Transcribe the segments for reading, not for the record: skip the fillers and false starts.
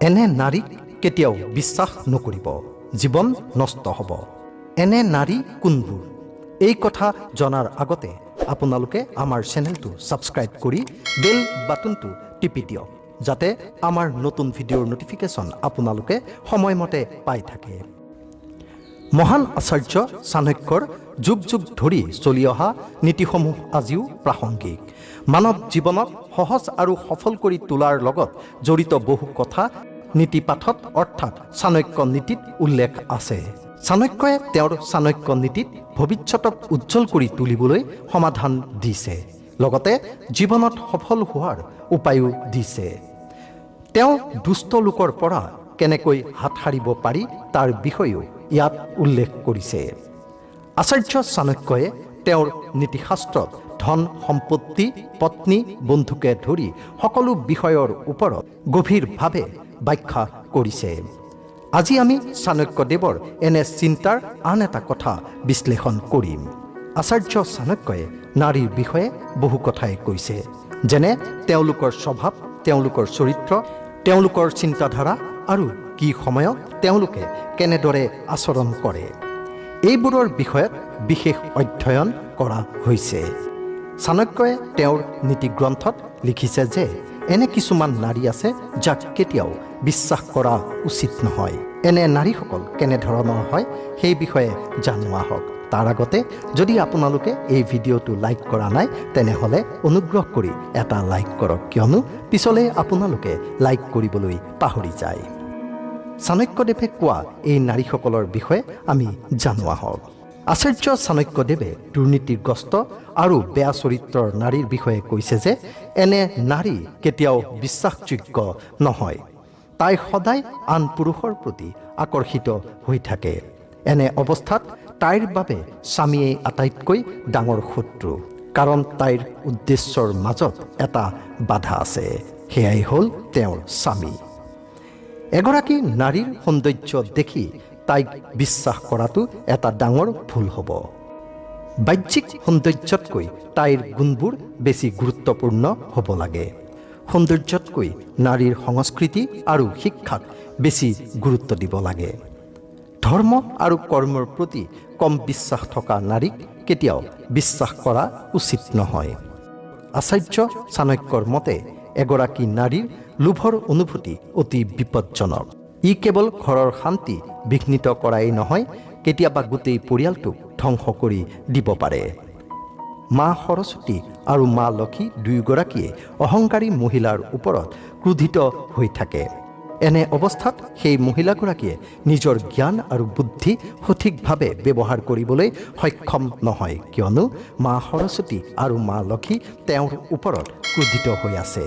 এনে নাৰীক কেতিয়াও বিশ্বাস নকৰিব, জীৱন নষ্ট হ'ব। এনে নাৰী কোনবোৰ? এই কথা জনাৰ আগতে আপোনালোকে আমাৰ চেনেলটো ছাবস্ক্ৰাইব কৰি বেল বাটনটো টিপি দিয়ক, যাতে আমাৰ নতুন ভিডিঅ'ৰ নটিফিকেশ্যন আপোনালোকে সময়মতে পাই থাকে। মহান আচাৰ্য চাণক্যৰ যুগ যুগ ধৰি চলি অহা নীতিসমূহ আজিও প্ৰাসংগিক। মানৱ জীৱনক সহজ আৰু সফল কৰি তোলাৰ লগত জড়িত বহু কথা নীতিপাঠত অৰ্থাৎ চাণক্য নীতিত উল্লেখ আছে। চাণক্যই তেওঁৰ চাণক্য নীতিত ভৱিষ্যতক উজ্জ্বল কৰি তুলিবলৈ সমাধান দিছে, লগতে জীৱনত সফল হোৱাৰ উপায়ো দিছে। তেওঁ দুষ্ট লোকৰ পৰা কেনেকৈ হাত সাৰিব পাৰি তাৰ বিষয়েও ইয়াত উল্লেখ কৰিছে। আচাৰ্য চাণক্যই তেওঁৰ নীতিশাস্ত্ৰত ধন সম্পত্তি, পত্নী, বন্ধুকে ধৰি সকলো বিষয়ৰ ওপৰত গভীৰভাৱে ব্যাখ্যা কৰিছে। আজি আমি চাণক্যদেৱৰ এনে চিন্তাৰ আন এটা কথা বিশ্লেষণ কৰিম। আচাৰ্য চাণক্যই নাৰীৰ বিষয়ে বহু কথাই কৈছে, যেনে তেওঁলোকৰ স্বভাৱ, তেওঁলোকৰ চৰিত্ৰ, তেওঁলোকৰ চিন্তাধাৰা আৰু কি সময়ত তেওঁলোকে কেনেদৰে আচৰণ কৰে। এইবোৰৰ বিষয়ত বিশেষ অধ্যয়ন কৰা হৈছে। চাণক্যই তেওঁৰ নীতি গ্ৰন্থত লিখিছে যে এনে কিছুমান নাৰী আছে যাক কেতিয়াও বিশ্বাস কৰা উচিত নহয়। এনে নাৰীসকল কেনেধৰণৰ হয় সেই বিষয়ে জানোৱা হওক। তাৰ আগতে যদি আপোনালোকে এই ভিডিঅ'টো লাইক কৰা নাই তেনেহ'লে অনুগ্ৰহ কৰি এটা লাইক কৰক, কিয়নো পিছলৈ আপোনালোকে লাইক কৰিবলৈ পাহৰি যায়। চাণক্যদেৱে কোৱা এই নাৰীসকলৰ বিষয়ে আমি জানোৱা হওক। আচাৰ্য চাণক্যদেৱে দুৰ্নীতিগ্ৰস্ত আৰু বেয়া চৰিত্ৰৰ নাৰীৰ বিষয়ে কৈছে যে এনে নাৰী কেতিয়াও বিশ্বাসযোগ্য নহয়। তাই সদায় আন পুৰুষৰ প্ৰতি আকৰ্ষিত হৈ থাকে। এনে অৱস্থাত তাইৰ বাবে স্বামীয়েই আটাইতকৈ ডাঙৰ শত্ৰু, কাৰণ তাইৰ উদ্দেশ্যৰ মাজত এটা বাধা আছে, সেয়াই হ'ল তেওঁৰ স্বামী। এগৰাকী নাৰীৰ সৌন্দৰ্য দেখি তাইক বিশ্বাস কৰাটো এটা ডাঙৰ ভুল হ'ব। বাহ্যিক সৌন্দৰ্যতকৈ তাইৰ গুণবোৰ বেছি গুৰুত্বপূৰ্ণ হ'ব লাগে। সৌন্দৰ্যতকৈ নাৰীৰ সংস্কৃতি আৰু শিক্ষাক বেছি গুৰুত্ব দিব লাগে। ধৰ্ম আৰু কৰ্মৰ প্ৰতি কম বিশ্বাস থকা নাৰীক কেতিয়াও বিশ্বাস কৰা উচিত নহয়। আচাৰ্য চাণক্যৰ মতে এগৰাকী নাৰীৰ লোভৰ অনুভূতি অতি বিপদজনক। ই কেৱল ঘৰৰ শান্তি বিঘ্নিত কৰাই নহয়, কেতিয়াবা গোটেই পৰিয়ালটোক ধ্বংস কৰি দিব পাৰে। মা সৰস্বতী আৰু মা লক্ষী দুয়োগৰাকীয়ে অহংকাৰী মহিলাৰ ওপৰত ক্ৰোধিত হৈ থাকে। এনে অৱস্থাত সেই মহিলাগৰাকীয়ে নিজৰ জ্ঞান আৰু বুদ্ধি সঠিকভাৱে ব্যৱহাৰ কৰিবলৈ সক্ষম নহয়, কিয়নো মা সৰস্বতী আৰু মা লক্ষী তেওঁৰ ওপৰত ক্ৰোধিত হৈ আছে।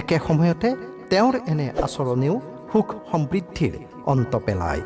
একে সময়তে তেওঁৰ এনে আচৰণেও সুখ সমৃদ্ধিৰ অন্ত পেলায়।